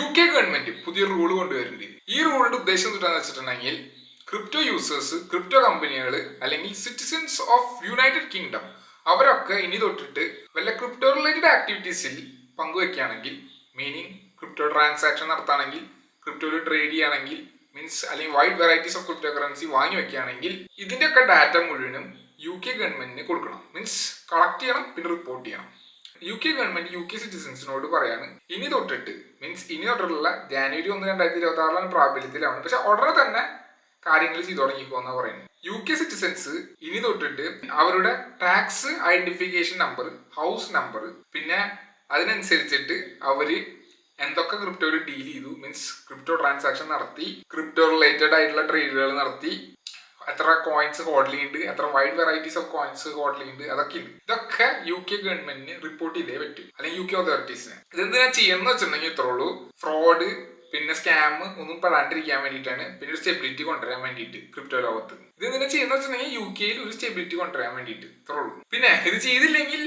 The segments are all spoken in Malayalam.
UK ഗവൺമെന്റ് പുതിയ റൂൾ കൊണ്ടുവരുന്നുണ്ട്. ഈ റൂളിന്റെ ഉദ്ദേശം എന്താണെന്ന് വെച്ചിട്ടുണ്ടെങ്കിൽ ക്രിപ്റ്റോ യൂസേഴ്സ്, ക്രിപ്റ്റോ കമ്പനികൾ അല്ലെങ്കിൽ സിറ്റിസൺസ് ഓഫ് യുണൈറ്റഡ് കിങ്ഡം അവരൊക്കെ ഇനി തൊട്ടിട്ട് വല്ല ക്രിപ്റ്റോ റിലേറ്റഡ് ആക്ടിവിറ്റീസിൽ പങ്കുവെക്കുകയാണെങ്കിൽ, മീനിങ് ക്രിപ്റ്റോ ട്രാൻസാക്ഷൻ നടത്തുകയാണെങ്കിൽ, ക്രിപ്റ്റോയിൽ ട്രേഡ് ചെയ്യുകയാണെങ്കിൽ, മീൻസ് അല്ലെങ്കിൽ wide varieties of crypto currency വാങ്ങി വെക്കുകയാണെങ്കിൽ ഇതിന്റെയൊക്കെ ഡാറ്റ മുഴുവനും UK ഗവൺമെന്റിന് കൊടുക്കണം. മീൻസ് കളക്ട് ചെയ്യണം, പിന്നെ റിപ്പോർട്ട് ചെയ്യണം. UK ഗവൺമെന്റ് UK സിറ്റിസൺസിനോട് പറയാണ് ഇനി തൊട്ടിട്ട്, മീൻസ് ഇനി തൊട്ടുള്ള ജനുവരി 1, 2026 പ്രാബല്യത്തിലാണ്. പക്ഷെ ഉടനെ തന്നെ കാര്യങ്ങൾ ചെയ്തു തുടങ്ങിക്കോന്നാ പറയുന്നത്. UK സിറ്റിസൺസ് ഇനി തൊട്ടിട്ട് അവരുടെ tax identification number, house number, പിന്നെ അതിനനുസരിച്ചിട്ട് അവര് എന്തൊക്കെ ക്രിപ്റ്റോയിൽ ഡീൽ ചെയ്തു, മീൻസ് ക്രിപ്റ്റോ ട്രാൻസാക്ഷൻ നടത്തി, ക്രിപ്റ്റോ റിലേറ്റഡ് ആയിട്ടുള്ള ട്രേഡുകൾ നടത്തി, എത്ര കോയിൻസ് ഹോൾഡ് ചെയ്യുന്നുണ്ട്, എത്ര wide varieties of coins hold ചെയ്യുന്നുണ്ട്, അതൊക്കെ ഉണ്ട്. ഇതൊക്കെ UK ഗവൺമെന്റിന് റിപ്പോർട്ട് ചെയ്തേ പറ്റും, അല്ലെങ്കിൽ UK അതോറിറ്റീസിന്. ഇതെന്തിനാ ചെയ്യുന്ന വെച്ചിട്ടുണ്ടെങ്കിൽ ഇത്രേ ഉള്ളൂ, ഫ്രോഡ് പിന്നെ സ്കാം ഒന്നും പെടാണ്ടിരിക്കാൻ വേണ്ടിയിട്ടാണ്, പിന്നെ ഒരു സ്റ്റെബിലിറ്റി കൊണ്ടുവരാൻ വേണ്ടിയിട്ട് ക്രിപ്റ്റോ ലോകത്ത്. ഇതെന്തിനാ ചെയ്യുന്ന വെച്ചിട്ടുണ്ടെങ്കിൽ UKയിൽ ഒരു സ്റ്റെബിലിറ്റി കൊണ്ടുവരാൻ വേണ്ടിയിട്ട്, ഇത്രേ ഉള്ളൂ. പിന്നെ ഇത് ചെയ്തില്ലെങ്കിൽ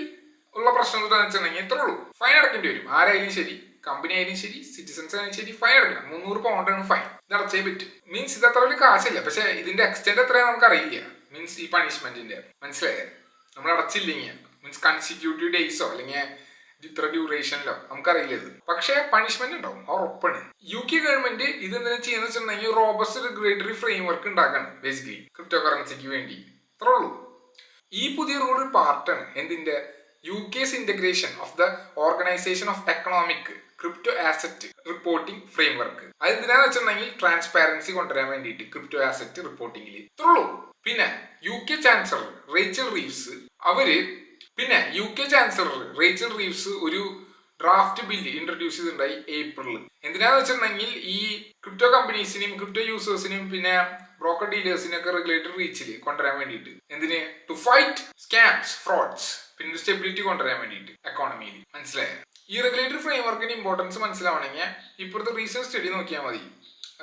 ഉള്ള പ്രശ്നം എന്താണെന്ന് വെച്ചിട്ടുണ്ടെങ്കിൽ ഇത്രേ ഉള്ളൂ, ഫൈൻ അടക്കേണ്ടി വരും. ആരായാലും ശരി, കമ്പനി ആയാലും ശരി, സിറ്റിസൺസ് ആയാലും ശരി, ഫൈൻ അടക്കണം. 300 പൗണ്ടാണ് ഫൈൻ. ഇത് അടച്ചേ പറ്റും. മീൻസ് ഇത് അത്ര വലിയ കാശില്ല, പക്ഷെ ഇതിന്റെ എക്സ്റ്റെൻഡ് എത്രയാ നമുക്ക് അറിയില്ല. മീൻസ് ഈ പണിഷ്മെന്റിന്റെ മനസ്സിലായേ, നമ്മൾ അടച്ചില്ലെങ്കിൽ മീൻസ് കൺസിക്യൂട്ടീവ് ഡേയ്സോ അല്ലെങ്കിൽ ഇത്ര ഡ്യൂറേഷനിലോ നമുക്കറിയില്ല ഇത്. പക്ഷെ പണിഷ്മെന്റ് ഉണ്ടാവും, ഉറപ്പാണ്. UK ഗവൺമെന്റ് ഇത് എന്തിനാ ചെയ്യുന്ന വെച്ചിട്ടുണ്ടെങ്കിൽ റോബസ്റ്റ് റെഗുലേറ്ററി ഫ്രെയിംവർക്ക് ഉണ്ടാക്കാണ് ബേസിക്കലി ക്രിപ്റ്റോ കറൻസിക്ക് വേണ്ടി. അത്രേ ഉള്ളൂ. ഈ പുതിയ റൂൾ പാർട്ടാണ് എന്തിന്റെ, UK's integration of the organisation of economic crypto asset reporting framework. അത് എന്തിനാന്ന് വെച്ചിട്ടുണ്ടെങ്കിൽ ട്രാൻസ്പാരൻസി കൊണ്ടുവരാൻ വേണ്ടിയിട്ട് ക്രിപ്റ്റോ ആസറ്റ് റിപ്പോർട്ടിംഗിൽ. ഇത്രയുള്ളൂ. പിന്നെ UK ചാൻസലർ റേച്ചൽ റീവ്സ് ഒരു ഡ്രാഫ്റ്റ് ബില്ല് ഇൻട്രൊഡ്യൂസ് ചെയ്തിട്ടുണ്ടായി ഏപ്രിലിൽ. എന്തിനാന്ന് വെച്ചിട്ടുണ്ടെങ്കിൽ ഈ ക്രിപ്റ്റോ കമ്പനീസിനെയും ക്രിപ്റ്റോ യൂസേഴ്സിനെയും പിന്നെ ബ്രോക്കർ ഡീലേഴ്സിനെയൊക്കെ റെഗുലേറ്ററി റീച്ചിൽ കൊണ്ടുവരാൻ വേണ്ടിയിട്ട്. എന്തിന്? ടു ഫൈറ്റ് സ്കാംസ്, ഫ്രോഡ്സ്, പിന്നെ സ്റ്റെബിലിറ്റി കൊണ്ടുവരാൻ വേണ്ടിയിട്ട് എക്കോണമിയിൽ. മനസ്സിലായോ? ഈ റെഗുലേറ്ററി ഫ്രെയിംവർക്കിന്റെ ഇമ്പോർട്ടൻസ് മനസ്സിലാവണമെങ്കിൽ ഇപ്പോഴത്തെ റീസെന്റ് സ്റ്റഡി നോക്കിയാൽ മതി.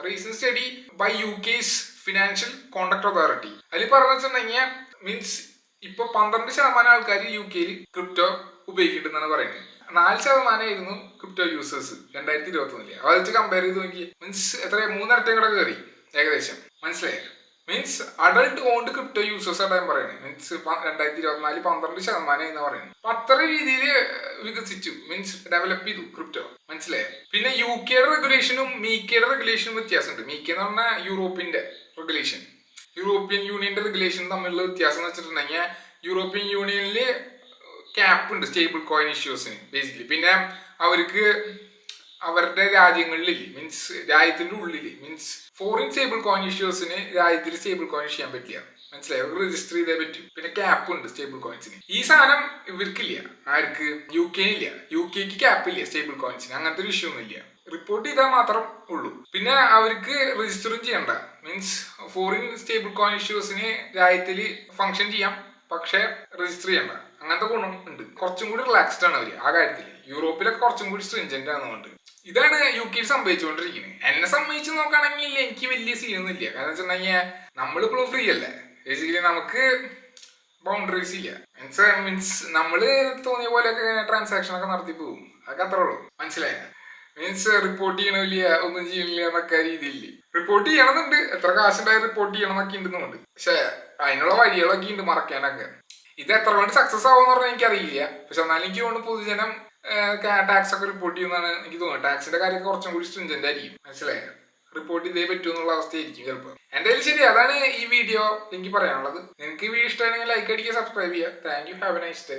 Recent study by UK's financial conduct authority. അതിൽ പറഞ്ഞു വെച്ചിട്ടുണ്ടെങ്കിൽ മീൻസ് ഇപ്പൊ 12% ആൾക്കാർ UKയിൽ ക്രിപ്റ്റോ ഉപയോഗിക്കുന്നുണ്ടെന്നാണ് പറയുന്നത്. 4% ക്രിപ്റ്റോ യൂസേഴ്സ് 2021. അത് വെച്ച് കമ്പയർ ചെയ്ത് നോക്കി, മീൻസ് എത്ര 3 ഇരട്ടി കൂടെ കയറി ഏകദേശം. മനസ്സിലായോ? Means adult owned crypto users ആയിട്ട് പറയുന്നത്. മീൻസ് 2024 12% എന്ന് പറയുന്നത്. അപ്പൊ അത്ര രീതിയിൽ വികസിച്ചു, മീൻസ് ഡെവലപ്പ് ചെയ്തു ക്രിപ്റ്റോ. മനസ്സിലായോ? പിന്നെ UKയുടെ റെഗുലേഷനും മീക്കയുടെ റെഗുലേഷനും വ്യത്യാസമുണ്ട്. മീക്ക എന്ന് പറഞ്ഞാൽ യൂറോപ്പിന്റെ റെഗുലേഷൻ, യൂറോപ്യൻ യൂണിയന്റെ റെഗുലേഷൻ തമ്മിലുള്ള വ്യത്യാസം എന്ന് വെച്ചിട്ടുണ്ടെങ്കിൽ യൂറോപ്യൻ യൂണിയനില് ക്യാപ്പ് ഉണ്ട് സ്റ്റേബിൾ കോയിൻ ഇഷ്യൂസിന് ബേസിക്കലി. പിന്നെ അവർക്ക് അവരുടെ രാജ്യങ്ങളിൽ, മീൻസ് രാജ്യത്തിന്റെ ഉള്ളിൽ, മീൻസ് ഫോറിൻ സ്റ്റേബിൾ കോയിൻ ഇഷ്യൂസിന് രാജ്യത്തിൽ സ്റ്റേബിൾ കോയിൻ ചെയ്യാൻ പറ്റില്ല. മനസ്സിലായി? അവർക്ക് രജിസ്റ്റർ ചെയ്തേ പറ്റും. പിന്നെ ക്യാപ്പ് ഉണ്ട് സ്റ്റേബിൾ കോയിൻസിന്. ഈ സാധനം ഇവർക്കില്ല. ആർക്ക്? UKയില്ല. UKക്ക് ക്യാപ്പ് ഇല്ല സ്റ്റേബിൾ കോയിൻസിന്. അങ്ങനത്തെ ഒരു ഇഷ്യൂ ഒന്നും ഇല്ല. റിപ്പോർട്ട് ചെയ്താൽ മാത്രം ഉള്ളൂ. പിന്നെ അവർക്ക് രജിസ്റ്ററും ചെയ്യണ്ട. മീൻസ് ഫോറിൻ സ്റ്റേബിൾ കോയിൻ ഇഷ്യൂസിന് രാജ്യത്തിൽ ഫംഗ്ഷൻ ചെയ്യാം, പക്ഷെ രജിസ്റ്റർ ചെയ്യണ്ട. അങ്ങനത്തെ ഗുണം ഉണ്ട്. കുറച്ചും കൂടി റിലാക്സ്ഡ് ആണ് അവര് ആ കാര്യത്തിൽ. യൂറോപ്പിലൊക്കെ കുറച്ചും കൂടി സ്ട്രിഞ്ചന്റ് ആണെന്നുണ്ട്. ഇതാണ് UKയിൽ സംഭവിച്ചുകൊണ്ടിരിക്കുന്നത്. എന്നെ സംബന്ധിച്ച് നോക്കുകയാണെങ്കിൽ എനിക്ക് വലിയ സീനൊന്നും ഇല്ല. കാരണം വെച്ചിട്ടുണ്ടെങ്കിൽ നമ്മളിപ്പോഴും ഫ്രീ അല്ലേ. ബേസിക്കലി നമുക്ക് ബൗണ്ടറീസ് ഇല്ല. മീൻസ് നമ്മള് തോന്നിയ പോലെയൊക്കെ ട്രാൻസാക്ഷൻ ഒക്കെ നടത്തി പോകും. അതൊക്കെ അത്രേ ഉള്ളൂ. മനസ്സിലായ? മീൻസ് റിപ്പോർട്ട് ചെയ്യണില്ല, ഒന്നും ചെയ്യണില്ല എന്നൊക്കെ രീതിയില്ല. റിപ്പോർട്ട് ചെയ്യണമെന്നുണ്ട്, എത്ര കാശുണ്ടായി റിപ്പോർട്ട് ചെയ്യണം എന്നൊക്കെ ഉണ്ടെന്നുണ്ട്. പക്ഷെ അതിനുള്ള വഴികളൊക്കെ ഉണ്ട് മറക്കാനൊക്കെ. ഇത് എത്ര കൊണ്ട് സക്സസ് ആവുമെന്ന് പറഞ്ഞാൽ എനിക്കറിയില്ല. പക്ഷെ എന്നാലും എനിക്ക് തോന്നുന്നു പൊതുജനം ടാക്സ് ഒക്കെ റിപ്പോർട്ട് ചെയ്യുന്നതാണ് എനിക്ക് തോന്നുന്നത്. ടാക്സിന്റെ കാര്യമൊക്കെ കുറച്ചും കൂടി സ്ട്രിഞ്ചന്റ് ആയിരിക്കും. മനസ്സിലായോ? റിപ്പോർട്ട് ചെയ്തേ പറ്റൂ എന്നുള്ള അവസ്ഥയായിരിക്കും ചിലപ്പോൾ. എന്തായാലും ശരി, അതാണ് ഈ വീഡിയോ എനിക്ക് പറയാനുള്ളത്. നിങ്ങൾക്ക് ഈ വീഡിയോ ഇഷ്ടമാണെങ്കിൽ ലൈക്ക് അടിക്കുക, സബ്സ്ക്രൈബ് ചെയ്യുക. Thank you. Have A nice day.